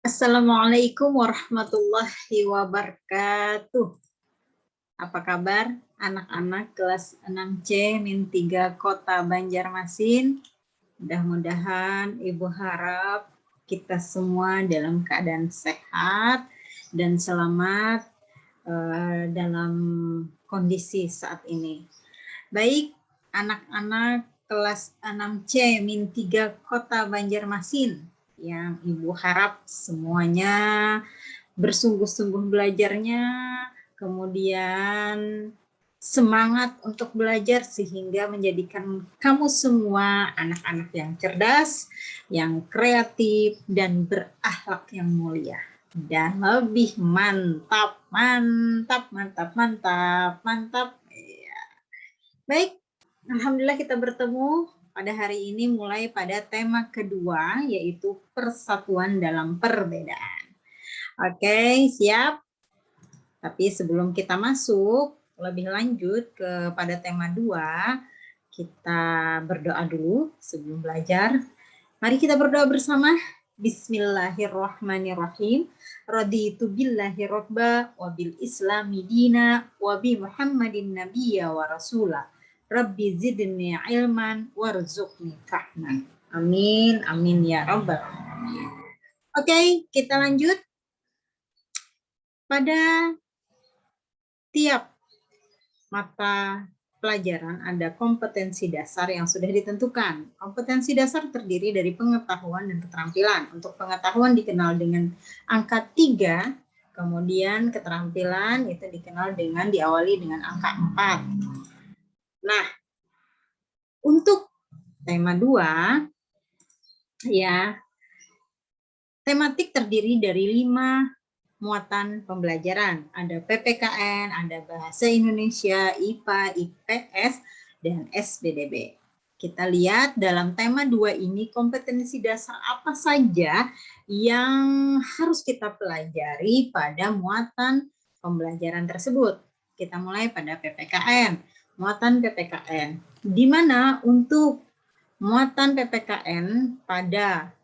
Assalamualaikum warahmatullahi wabarakatuh. Apa kabar anak-anak kelas 6C-3 Kota Banjarmasin? Mudah-mudahan Ibu harap kita semua dalam keadaan sehat dan selamat dalam kondisi saat ini. Baik, anak-anak kelas 6C-3 Kota Banjarmasin, yang Ibu harap semuanya bersungguh-sungguh belajarnya, kemudian semangat untuk belajar sehingga menjadikan kamu semua anak-anak yang cerdas, yang kreatif, dan berakhlak yang mulia. Dan lebih mantap. Ya. Baik, alhamdulillah kita bertemu pada hari ini mulai pada tema kedua, yaitu persatuan dalam perbedaan. Oke, siap? Tapi sebelum kita masuk lebih lanjut kepada tema 2, kita berdoa dulu sebelum belajar. Mari kita berdoa bersama. Bismillahirrahmanirrahim. Raditu billahi robba wa bil islami dina wa bi Muhammadin nabiyya wa rasulah. Rabbi zidni ilman warzuqni fahman. Amin, amin ya rabbal alamin. Oke, kita lanjut. Pada tiap mata pelajaran ada kompetensi dasar yang sudah ditentukan. Kompetensi dasar terdiri dari pengetahuan dan keterampilan. Untuk pengetahuan dikenal dengan angka 3, kemudian keterampilan itu dikenal dengan diawali dengan angka 4. Nah, untuk tema 2, ya, tematik terdiri dari 5 muatan pembelajaran. Ada PPKN, ada Bahasa Indonesia, IPA, IPS, dan SBDB. Kita lihat dalam tema 2 ini kompetensi dasar apa saja yang harus kita pelajari pada muatan pembelajaran tersebut. Kita mulai pada PPKN. Muatan PPKN. Di mana untuk muatan PPKN pada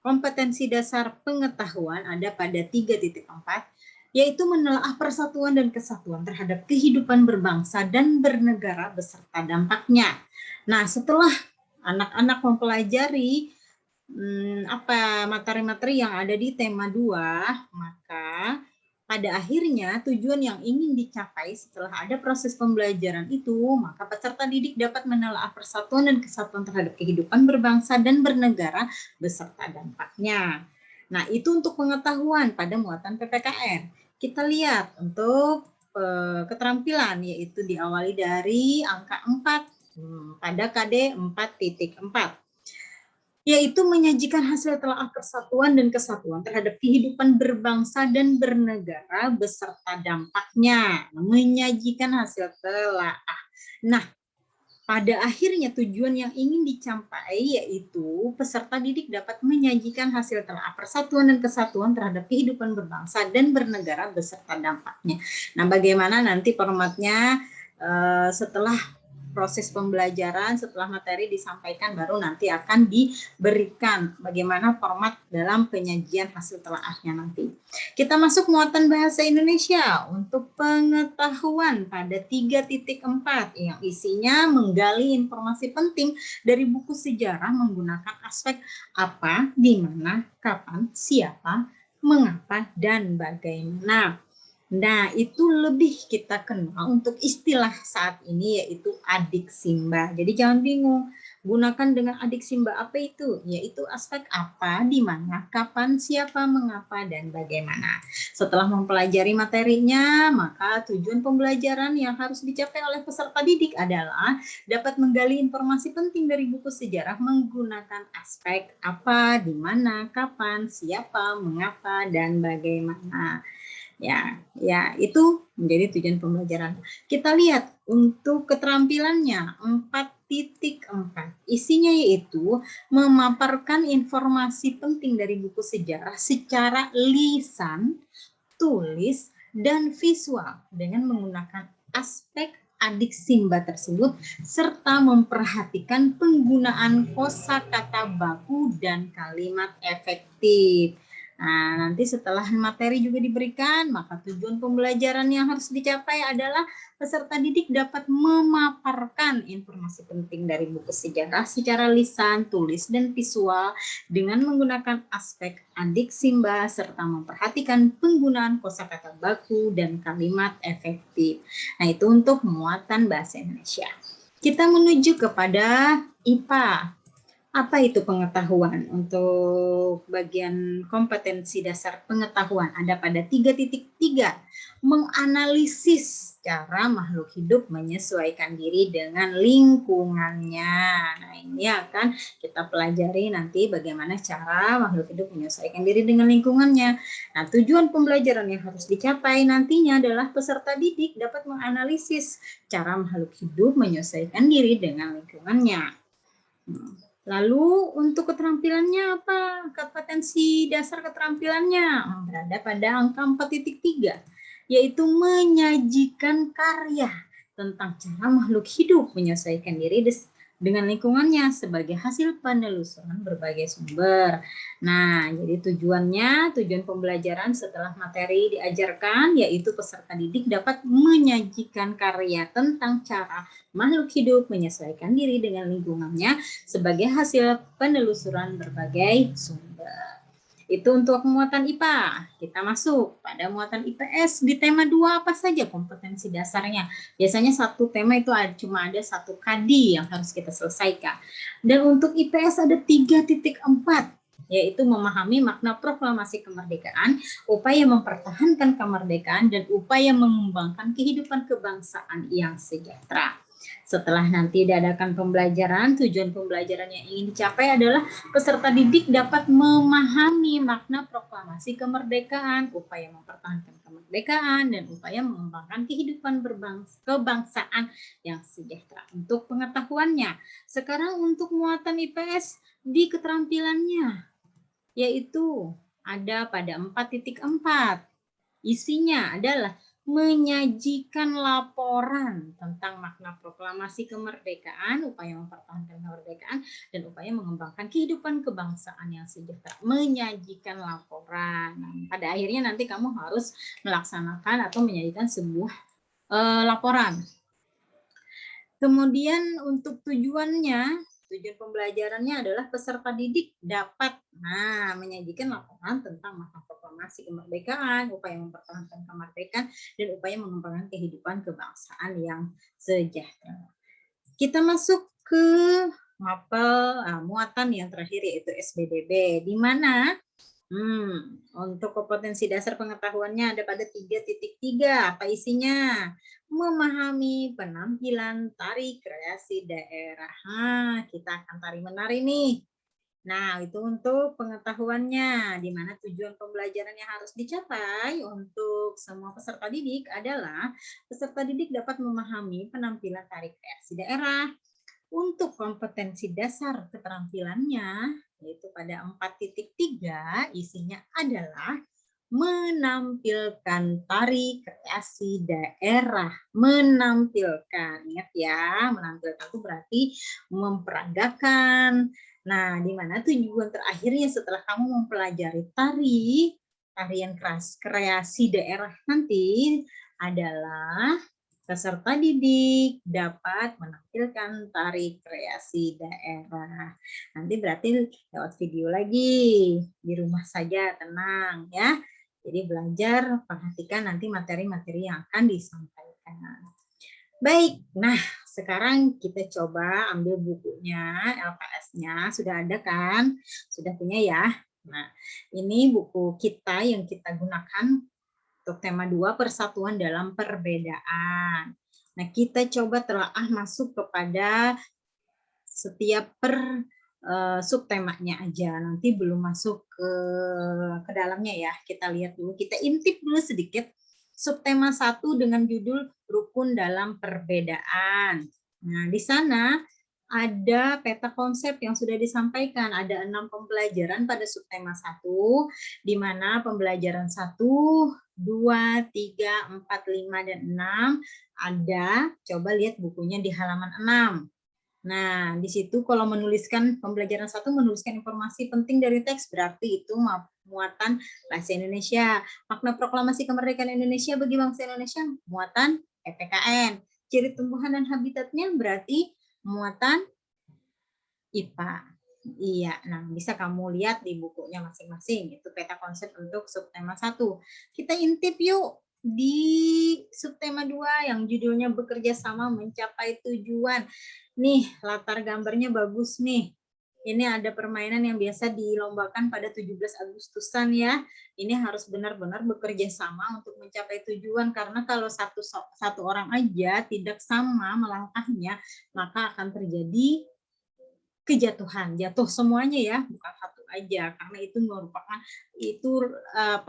kompetensi dasar pengetahuan ada pada 3.4, yaitu menelaah persatuan dan kesatuan terhadap kehidupan berbangsa dan bernegara beserta dampaknya. Nah, setelah anak-anak mempelajari materi-materi yang ada di tema 2, maka pada akhirnya tujuan yang ingin dicapai setelah ada proses pembelajaran itu, maka peserta didik dapat menelaah persatuan dan kesatuan terhadap kehidupan berbangsa dan bernegara beserta dampaknya. Nah, itu untuk pengetahuan pada muatan PPKN. Kita lihat untuk keterampilan, yaitu diawali dari angka 4 pada KD 4.4. Yaitu menyajikan hasil telaah persatuan dan kesatuan terhadap kehidupan berbangsa dan bernegara beserta dampaknya. Menyajikan hasil telaah. Nah, pada akhirnya tujuan yang ingin dicapai yaitu peserta didik dapat menyajikan hasil telaah persatuan dan kesatuan terhadap kehidupan berbangsa dan bernegara beserta dampaknya. Nah, bagaimana nanti formatnya setelah proses pembelajaran, setelah materi disampaikan, baru nanti akan diberikan bagaimana format dalam penyajian hasil telaahnya nanti. Kita masuk muatan bahasa Indonesia untuk pengetahuan pada 3.4 yang isinya menggali informasi penting dari buku sejarah menggunakan aspek apa, di mana, kapan, siapa, mengapa, dan bagaimana. Nah, itu lebih kita kenal untuk istilah saat ini yaitu adik simba. Jadi jangan bingung, gunakan dengan adik simba apa itu? Yaitu aspek apa, di mana, kapan, siapa, mengapa, dan bagaimana. Setelah mempelajari materinya, maka tujuan pembelajaran yang harus dicapai oleh peserta didik adalah dapat menggali informasi penting dari buku sejarah menggunakan aspek apa, di mana, kapan, siapa, mengapa, dan bagaimana. Ya, itu menjadi tujuan pembelajaran. Kita lihat untuk keterampilannya 4.4. Isinya yaitu memaparkan informasi penting dari buku sejarah secara lisan, tulis, dan visual dengan menggunakan aspek adik simba tersebut serta memperhatikan penggunaan kosakata baku dan kalimat efektif. Nah, nanti setelah materi juga diberikan, maka tujuan pembelajaran yang harus dicapai adalah peserta didik dapat memaparkan informasi penting dari buku sejarah secara lisan, tulis, dan visual dengan menggunakan aspek adik simba serta memperhatikan penggunaan kosakata baku dan kalimat efektif. Nah, itu untuk muatan bahasa Indonesia. Kita menuju kepada IPA. Apa itu pengetahuan? Untuk bagian kompetensi dasar pengetahuan ada pada 3.3. Menganalisis cara makhluk hidup menyesuaikan diri dengan lingkungannya. Nah, ini akan kita pelajari nanti bagaimana cara makhluk hidup menyesuaikan diri dengan lingkungannya. Nah, tujuan pembelajaran yang harus dicapai nantinya adalah peserta didik dapat menganalisis cara makhluk hidup menyesuaikan diri dengan lingkungannya. Lalu untuk keterampilannya apa? Kompetensi dasar keterampilannya berada pada angka 4.3, yaitu menyajikan karya tentang cara makhluk hidup menyesuaikan diri dengan lingkungannya sebagai hasil penelusuran berbagai sumber. Nah, jadi tujuan pembelajaran setelah materi diajarkan yaitu peserta didik dapat menyajikan karya tentang cara makhluk hidup menyesuaikan diri dengan lingkungannya sebagai hasil penelusuran berbagai sumber. Itu untuk muatan IPA. Kita masuk pada muatan IPS di tema 2 apa saja kompetensi dasarnya. Biasanya satu tema itu cuma ada satu KD yang harus kita selesaikan. Dan untuk IPS ada 3.4, yaitu memahami makna proklamasi kemerdekaan, upaya mempertahankan kemerdekaan, dan upaya mengembangkan kehidupan kebangsaan yang sejahtera. Setelah nanti diadakan pembelajaran, tujuan pembelajaran yang ingin dicapai adalah peserta didik dapat memahami makna proklamasi kemerdekaan, upaya mempertahankan kemerdekaan, dan upaya mengembangkan kehidupan kebangsaan yang sejahtera. Untuk pengetahuannya, sekarang untuk muatan IPS di keterampilannya, yaitu ada pada 4.4. Isinya adalah menyajikan laporan tentang makna proklamasi kemerdekaan, upaya mempertahankan kemerdekaan, dan upaya mengembangkan kehidupan kebangsaan yang sejahtera. Menyajikan laporan. Nah, pada akhirnya nanti kamu harus melaksanakan atau menyajikan sebuah laporan. Kemudian untuk tujuan pembelajarannya adalah peserta didik dapat menyajikan laporan tentang makna proklamasi kemerdekaan, upaya mempertahankan kemerdekaan, dan upaya mengembangkan kehidupan kebangsaan yang sejahtera. Kita masuk ke mapel muatan yang terakhir yaitu SBDB, di mana untuk kompetensi dasar pengetahuannya ada pada 3.3. Apa isinya? Memahami penampilan tari kreasi daerah. Kita akan tari menari nih. Nah, itu untuk pengetahuannya, di mana tujuan pembelajaran yang harus dicapai untuk semua peserta didik adalah peserta didik dapat memahami penampilan tari kreasi daerah. Untuk kompetensi dasar keterampilannya, yaitu pada 4.3, isinya adalah menampilkan tari kreasi daerah. Menampilkan, ingat ya, menampilkan itu berarti memperagakan. Nah, di mana tujuan terakhirnya setelah kamu mempelajari tarian kreasi daerah nanti adalah peserta didik dapat menampilkan tari kreasi daerah. Nanti berarti lewat video lagi, di rumah saja tenang ya. Jadi belajar, perhatikan nanti materi-materi yang akan disampaikan. Baik, nah sekarang kita coba ambil bukunya, LKS-nya, sudah ada kan? Sudah punya ya? Nah, ini buku kita yang kita gunakan untuk tema 2, persatuan dalam perbedaan. Nah, kita coba telaah masuk kepada setiap subtemanya aja. Nanti belum masuk ke dalamnya ya. Kita lihat dulu, kita intip dulu sedikit. Subtema 1 dengan judul rukun dalam perbedaan. Nah, di sana ada peta konsep yang sudah disampaikan. Ada 6 pembelajaran pada subtema 1, di mana pembelajaran 1, 2, 3, 4, 5, dan 6 ada. Coba lihat bukunya di halaman 6. Nah, di situ kalau menuliskan pembelajaran 1 menuliskan informasi penting dari teks, berarti itu muatan bahasa Indonesia. Makna proklamasi kemerdekaan Indonesia bagi bangsa Indonesia, muatan PPKN. Ciri tumbuhan dan habitatnya berarti muatan IPA. Iya, nah bisa kamu lihat di bukunya masing-masing. Itu peta konsep untuk subtema 1. Kita intip yuk di subtema 2 yang judulnya bekerja sama mencapai tujuan. Nih, latar gambarnya bagus nih. Ini ada permainan yang biasa dilombakan pada 17 Agustusan ya. Ini harus benar-benar bekerja sama untuk mencapai tujuan, karena kalau satu orang aja tidak sama melangkahnya, maka akan terjadi kejatuhan, jatuh semuanya ya, bukan satu aja, karena itu merupakan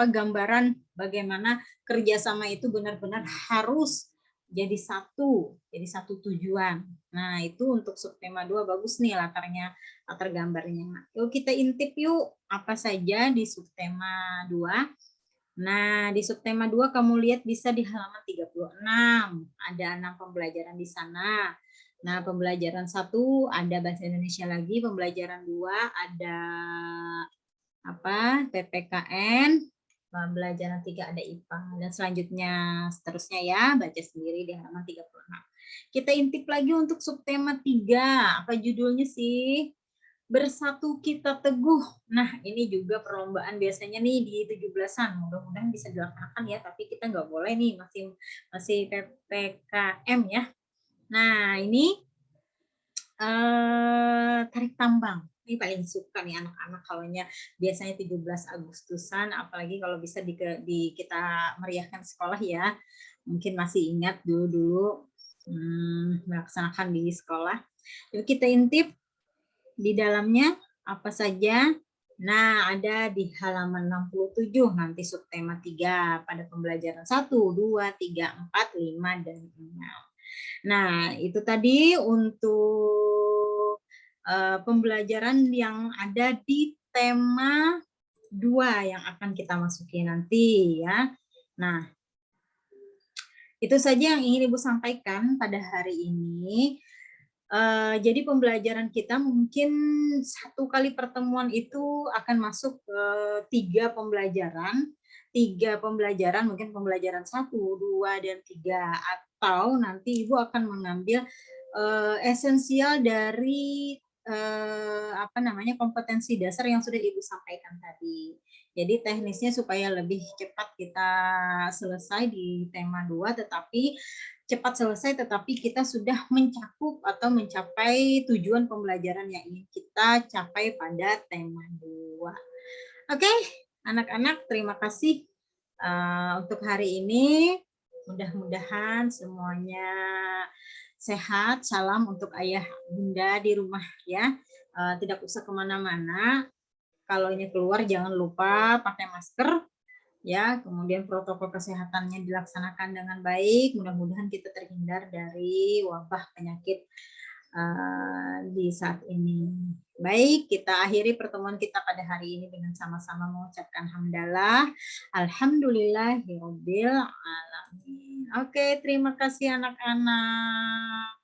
gambaran bagaimana kerjasama itu benar-benar harus jadi satu tujuan. Nah, itu untuk subtema 2 bagus nih latar gambarnya. Yuk kita intip yuk apa saja di subtema 2. Nah, di subtema 2 kamu lihat bisa di halaman 36, ada 6 pembelajaran di sana. Nah, pembelajaran 1 ada bahasa Indonesia lagi, pembelajaran 2 ada PPKN, pembelajaran 3 ada IPA, dan seterusnya ya, baca sendiri di halaman 36. Kita intip lagi untuk subtema 3, apa judulnya sih? Bersatu kita teguh. Nah, ini juga perlombaan biasanya nih di 17-an. Mudah-mudahan bisa dilaksanakan ya, tapi kita nggak boleh nih, masih PPKM ya. Nah, ini tarik tambang. Ini paling suka nih anak-anak kalaunya biasanya 17 Agustusan, apalagi kalau bisa kita meriahkan sekolah ya. Mungkin masih ingat dulu melaksanakan di sekolah. Yuk kita intip di dalamnya apa saja. Nah, ada di halaman 67 nanti subtema 3 pada pembelajaran 1, 2, 3, 4, 5, dan 6. Nah, itu tadi untuk pembelajaran yang ada di tema 2 yang akan kita masuki nanti ya. Nah, itu saja yang ingin Ibu sampaikan pada hari ini. Jadi pembelajaran kita mungkin 1 kali pertemuan itu akan masuk ke 3 pembelajaran. 3 pembelajaran, mungkin pembelajaran 1, 2, dan 3. Atau nanti Ibu akan mengambil esensial dari kompetensi dasar yang sudah Ibu sampaikan tadi. Jadi teknisnya supaya lebih cepat kita selesai di tema 2, tetapi cepat selesai, tetapi kita sudah mencakup atau mencapai tujuan pembelajaran yang ingin kita capai pada tema 2. Oke, anak-anak, terima kasih untuk hari ini. Mudah-mudahan semuanya sehat. Salam untuk ayah bunda di rumah ya. Tidak usah kemana-mana. Kalau ini keluar jangan lupa pakai masker. Ya, kemudian protokol kesehatannya dilaksanakan dengan baik. Mudah-mudahan kita terhindar dari wabah penyakit di saat ini. Baik, kita akhiri pertemuan kita pada hari ini dengan sama-sama mengucapkan hamdalah. Alhamdulillahirabbil alamin. Oke, terima kasih anak-anak.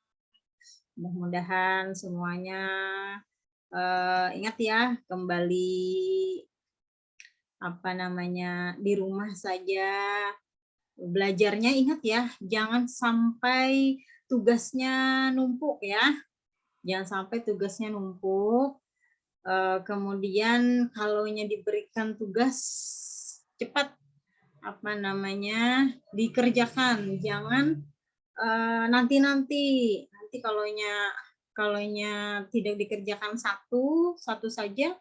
Mudah-mudahan semuanya ingat ya, kembali di rumah saja belajarnya. Ingat ya, jangan sampai tugasnya numpuk ya, jangan sampai tugasnya numpuk. Kemudian kalaunya diberikan tugas cepat dikerjakan, jangan nanti kalaunya tidak dikerjakan satu saja,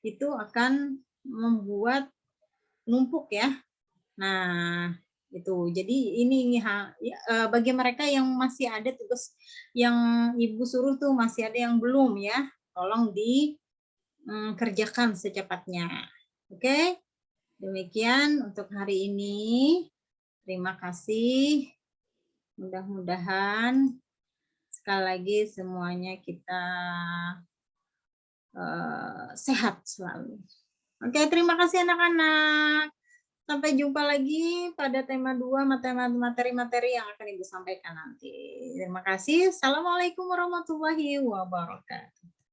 itu akan membuat numpuk ya. Nah, itu. Jadi ini bagi mereka yang masih ada tugas yang Ibu suruh tuh masih ada yang belum ya, tolong dikerjakan secepatnya. Oke? Demikian untuk hari ini. Terima kasih. Mudah-mudahan sekali lagi semuanya kita sehat selalu. Oke, terima kasih anak-anak. Sampai jumpa lagi pada tema 2 materi-materi yang akan Ibu sampaikan nanti. Terima kasih. Assalamualaikum warahmatullahi wabarakatuh.